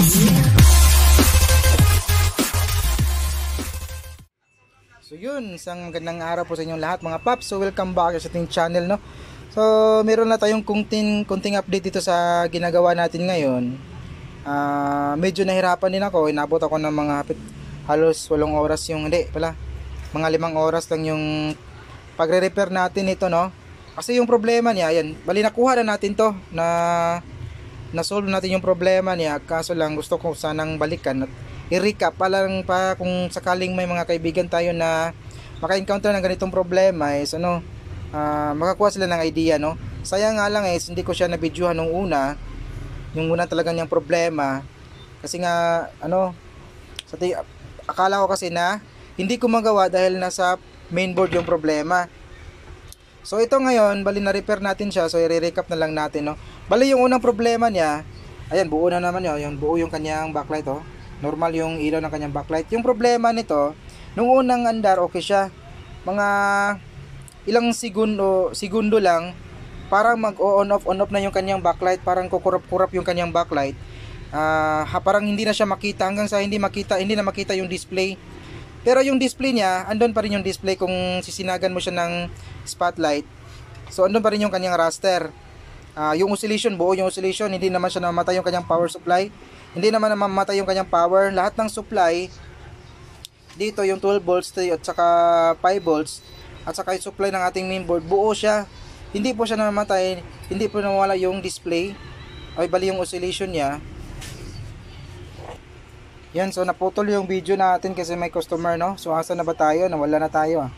So yun, isang magandang araw po sa inyong lahat mga paps. So welcome back sa ating channel, no. So meron na tayong kunting update dito sa ginagawa natin ngayon. Medyo nahirapan din ako, inabot ako ng mga halos 8 oras yung, hindi pala, mga 5 oras lang yung pagre-repair natin ito, no. Kasi yung problema niya, ayan, bali nakuha na natin to, na-solve natin yung problema niya. Kaso lang gusto ko sanang balikan at i-recap pa lang pa kung sakaling may mga kaibigan tayo na maka-encounter ng ganitong problema is makakuha sila ng idea, no. Sayang nga lang hindi ko siya na-videohan nung una, yung una talaga niyang problema, kasi nga akala ko kasi na hindi ko magawa dahil nasa mainboard yung problema. So ito ngayon, bali na-repair natin siya, so i-recap na lang natin, no. Bali yung unang problema niya, ayan, buo na naman yun, buo yung kanyang backlight, oh. Normal yung ilaw ng kanyang backlight. Yung problema nito, nung unang andar okay siya, mga ilang segundo lang, parang mag-on off na yung kanyang backlight, parang kukurap-kurap yung kanyang backlight. Parang hindi na siya makita, hanggang sa hindi na makita yung display. Pero yung display niya, andun pa rin yung display kung sisinagan mo siya ng spotlight. So andun pa rin yung kanyang raster. Yung oscillation, buo yung oscillation, hindi naman siya namamatay yung kanyang power supply. Hindi naman namamatay yung kanyang power. Lahat ng supply dito, yung 12 volts at saka 5 volts at saka yung supply ng ating mainboard, buo siya. Hindi po siya namamatay, hindi po nawala yung display, ay bali yung oscillation niya. Yan, so naputol yung video natin kasi may customer, no. So asa na ba tayo? Nawala na tayo,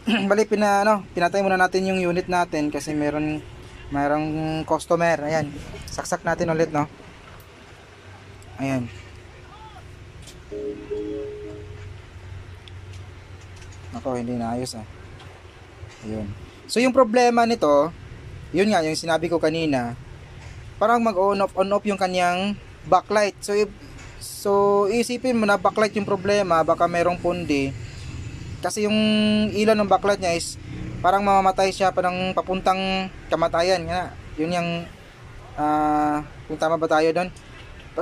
bali pinatay muna natin yung unit natin kasi mayroong customer. Ayan, saksak natin ulit, no. Ayan. Ako, hindi na ayos, Ayun. So yung problema nito, yun nga yung sinabi ko kanina, parang mag-on off yung kanyang backlight. So isipin mo na backlight yung problema, baka merong pundi. Kasi yung ilaw ng backlight niya is parang mamamatay siya parang papuntang kamatayan. Yun yung kung tama ba tayo doon.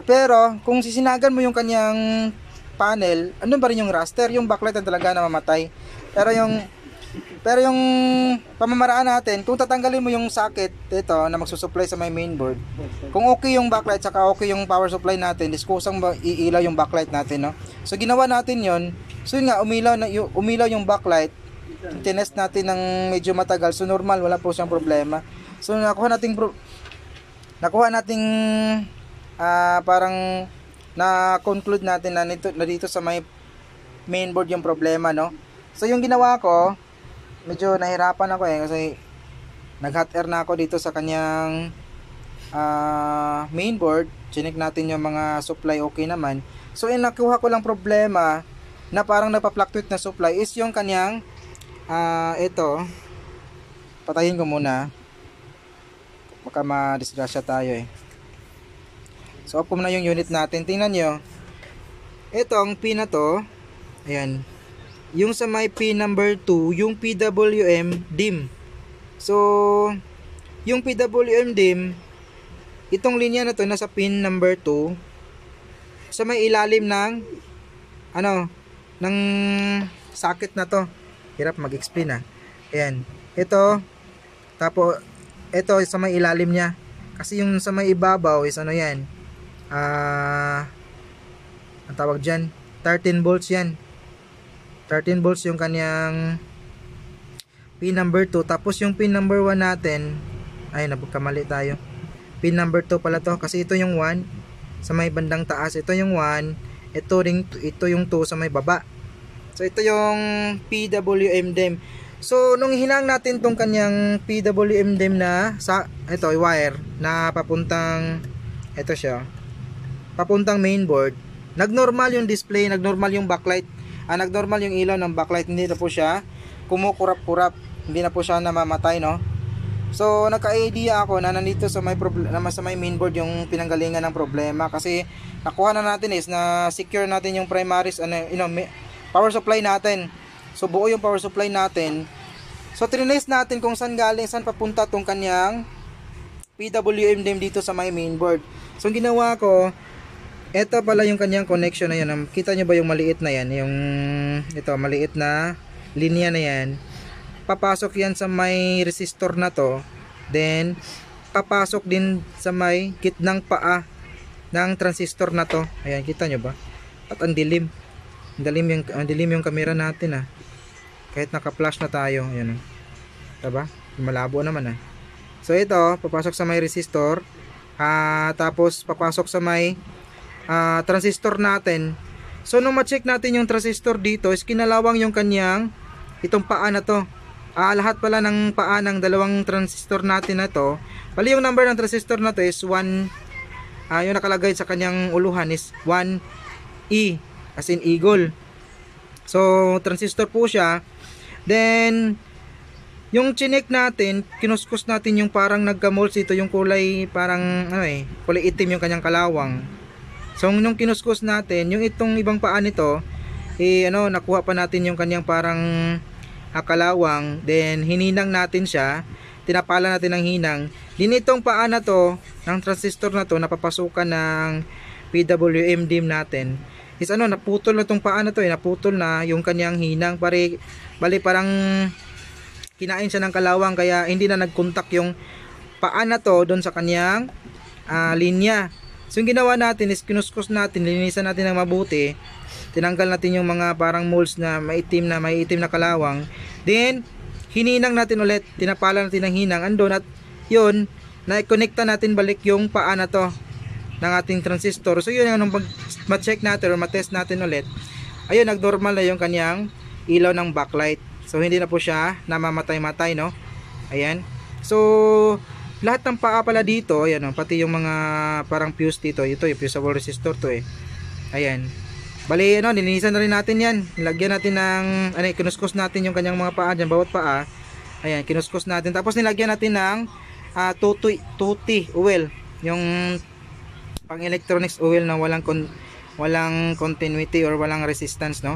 Pero kung sisinagan mo yung kanyang panel, andun pa rin yung raster, yung backlight ang talaga namamatay. Pero yung pamamaraan natin, kung tatanggalin mo yung socket ito na magsusupply sa may mainboard, kung okay yung backlight saka okay yung power supply natin, diskusang iilaw yung backlight natin, no. So ginawa natin yon. So yun nga, umilaw yung backlight. Tinest natin ng medyo matagal, so normal, wala po siyang problema. So nakuha nating parang na-conclude natin na dito sa may mainboard yung problema, no. So yung ginawa ko, medyo nahirapan ako kasi nag-hot air na ako dito sa kanyang mainboard. Chinek natin yung mga supply, okay naman. So yung nakuha ko lang problema na parang nagpa-fluctuate na supply is yung kanyang ito, patayin ko muna baka ma-disgrasya tayo, So off ko muna yung unit natin. Tingnan nyo, itong pin na to, ayan, yung sa may pin number 2, yung PWM dim. So yung PWM dim, itong linya na to nasa pin number 2 sa may ilalim ng ng socket na to. Hirap mag-explain, ayan, ito, tapos ito sa may ilalim niya, kasi yung sa may ibabaw is yan, ang tawag dyan, 13 volts yan. 13 volts yung kanyang pin number 2. Tapos yung pin number 1 natin, ay nagkamali tayo, pin number 2 pala to, kasi ito yung 1 sa may bandang taas, ito yung 1, ito yung 2 sa may baba. So ito yung PWM DIMM. So nung hinang natin tong kanyang PWM DIMM na ito wire na papuntang, ito siya, papuntang mainboard, nagnormal yung display, nagnormal yung backlight, nagnormal yung ilaw ng backlight. Hindi na po siya kumukurap-kurap, hindi na po siya namamatay, no. So nagka-idea ako na nandito sa may mainboard yung pinanggalingan ng problema, kasi nakuha na natin is na secure natin yung primaries, power supply natin. So buo yung power supply natin. So trinace natin kung saan galing, saan papunta tong kanyang PWM DIMM dito sa my mainboard. So ang ginawa ko, Ito pala yung kanyang connection na yan. Kita nyo ba yung maliit na yan? Yung ito, maliit na linya na yan. Papasok yan sa may resistor na to. Then, papasok din sa may gitnang paa ng transistor na to. Ayan, kita nyo ba? At ang dilim. Ang dilim yung camera natin Kahit naka-flash na tayo. Ayan. Diba? Malabo naman So ito, papasok sa may resistor. Tapos papasok sa may transistor natin. So nung ma-check natin yung transistor dito, is kinalawang yung kanyang itong paa na to. Lahat pala ng paa ng dalawang transistor natin na to. Bali yung number ng transistor na to is 1. Yung nakalagay sa kanyang uluhan is 1E, as in eagle. So transistor po siya. Then yung chinek natin, kinuskus natin yung parang nagka-moles ito, yung kulay parang kulay itim yung kanyang kalawang. So nung kinuskus natin, yung itong ibang paa nito, nakuha pa natin yung kanyang parang kalawang, then hininang natin siya, tinapala natin ng hinang. Din itong paa na to, ng transistor na to, napapasukan ng PWM DIMM natin. Is naputol na itong paa na to, naputol na yung kanyang hinang, bali parang kinain siya ng kalawang, kaya hindi na nagkontak yung paa na to doon sa kanyang linya. So yung ginawa natin is kinuskus natin, linisan natin ng mabuti, tinanggal natin yung mga parang moles na maitim na kalawang, then hininang natin ulit, tinapala natin ng hinang andun, at yun, na-connecta natin balik yung paa na to ng ating transistor. So yun, nung ma-check natin or ma-test natin ulit, ayun, nag-normal na yung kanyang ilaw ng backlight. So hindi na po siya namamatay-matay, no? Ayan. So lahat ng paa pala dito, ayan, pati yung mga parang fuse dito, ito yung fusible resistor to Ayan. Bali, nilinisan na rin natin yan. Nilagyan natin ng, kinuskus natin yung kanyang mga paa dyan, bawat paa. Ayan, kinuskus natin. Tapos nilagyan natin ng tutti oil, yung pang electronics oil na walang continuity or walang resistance, no?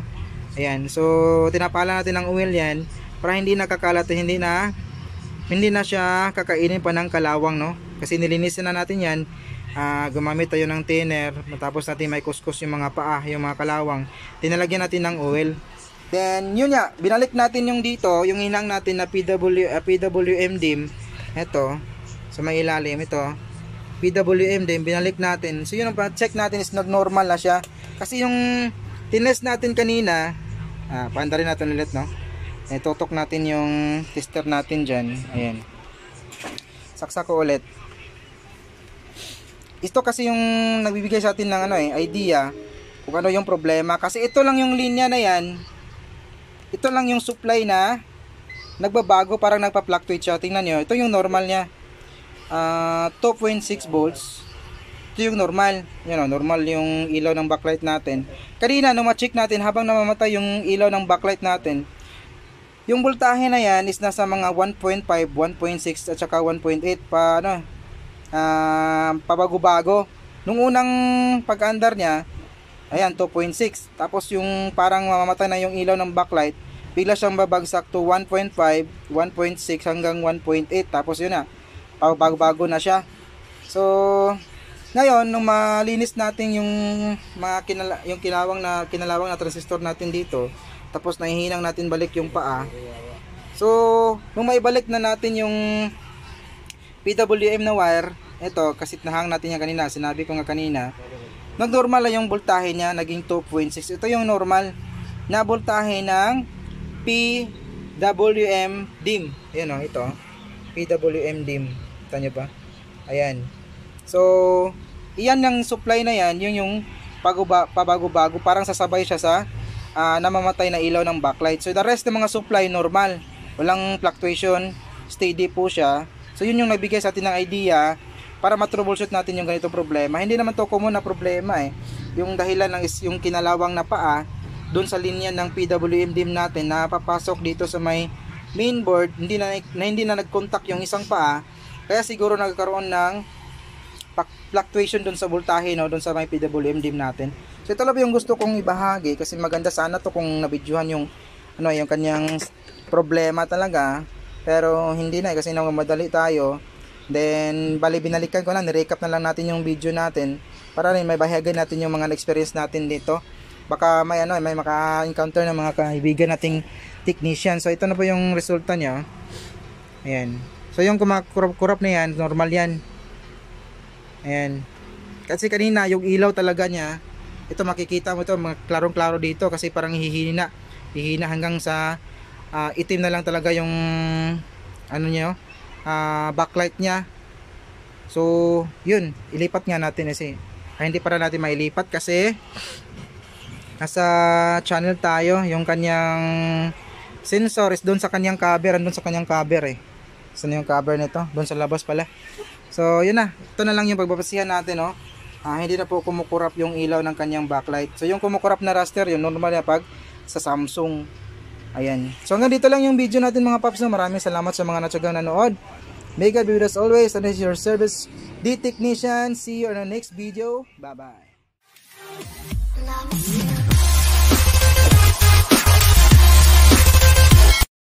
Ayan, so tinapala natin ng oil yan para hindi nakakalat, hindi na siya kakainin pa ng kalawang, no? Kasi nilinisin na natin yan. Gumamit tayo ng thinner, matapos natin may kuskus yung mga paa, yung mga kalawang, tinalagyan natin ng oil. Then yun nga, binalik natin yung dito, yung hinang natin na PWM DIMM. Ito, sa may ilalim, ito PWM DIMM, binalik natin. So yun, ang check natin is normal na siya. Kasi yung tinest natin kanina, paanda rin natin ulit, no? Tutok natin yung tester natin dyan. Ayan, saksak ko ulit. Ito kasi yung nagbibigay sa atin ng idea kung ano yung problema. Kasi ito lang yung linya na yan, ito lang yung supply na nagbabago, parang nagpa-fluctuate siya. Tingnan nyo, ito yung normal nya, 2.6 volts. Ito yung normal. Yan, normal yung ilaw ng backlight natin. Kanina nung ma-check natin, habang namamatay yung ilaw ng backlight natin, yung voltahe na yan is nasa mga 1.5, 1.6 at saka 1.8 pabago-bago. Nung unang pag-andar niya, ayan, 2.6. Tapos yung parang mamamatay na yung ilaw ng backlight, bigla siyang babagsak to 1.5, 1.6 hanggang 1.8. Tapos yun na, pabago-bago na siya. So ngayon, nung malinis natin yung kinalawang na transistor natin dito, tapos nahihinang natin balik yung paa. So nung maibalik na natin yung PWM na wire, ito, kasi nahang natin yan kanina, sinabi ko nga kanina, nag-normal na yung voltahe niya, naging 2.6. Ito yung normal na voltahe ng PWM DIMM. Ayan, ito, PWM DIMM. Kita nyo ba? Ayan. So iyan yung supply na yan, yun yung pabago-bago, parang sasabay siya sa namamatay na ilaw ng backlight. So the rest ng mga supply normal, walang fluctuation, steady po siya. So yun yung nagbigay sa atin ng idea para matroubleshoot natin yung ganitong problema. Hindi naman to common na problema Yung dahilan lang is yung kinalawang na paa doon sa linya ng PWM DIMM natin na papasok dito sa may mainboard, hindi na nag-contact yung isang paa. Kaya siguro nagkaroon ng fluctuation doon sa voltahe, no, doon sa may PWM DIMM natin. So ito lang yung gusto kong ibahagi, kasi maganda sana to kung nabidyohan yung yung kanyang problema talaga, pero hindi na kasi namamadali tayo. Then bali binalikan ko na, ni-recap na lang natin yung video natin para rin may bahagian natin yung mga experience natin dito. Baka may may maka-encounter ng mga kaibigan nating technician. So ito na po yung resulta niya. Ayan. So yung kumakurap-kurap na yan, normal yan. Ayan. Kasi kanina yung ilaw talaga niya, ito makikita mo ito, klarong-klaro dito kasi parang hihina hanggang sa itim na lang talaga yung ano niya, backlight niya. So yun, ilipat nga natin kasi hindi para natin mailipat kasi nasa channel tayo. Yung kanyang sensor is doon sa kanyang cover, andun sa kanyang cover eh. Saan yung cover nito? Doon sa labas pala. So yun na, ito na lang yung pagbabasihan natin, no. Hindi na po kumukurap yung ilaw ng kanyang backlight. So yung kumukurap na raster, yun normal na pag sa Samsung. Ayan. So hanggang dito lang yung video natin mga paps, no. Maraming salamat sa mga natsagang nanood. May God be with us always, and this is your service D Technician. See you on the next video. Bye bye.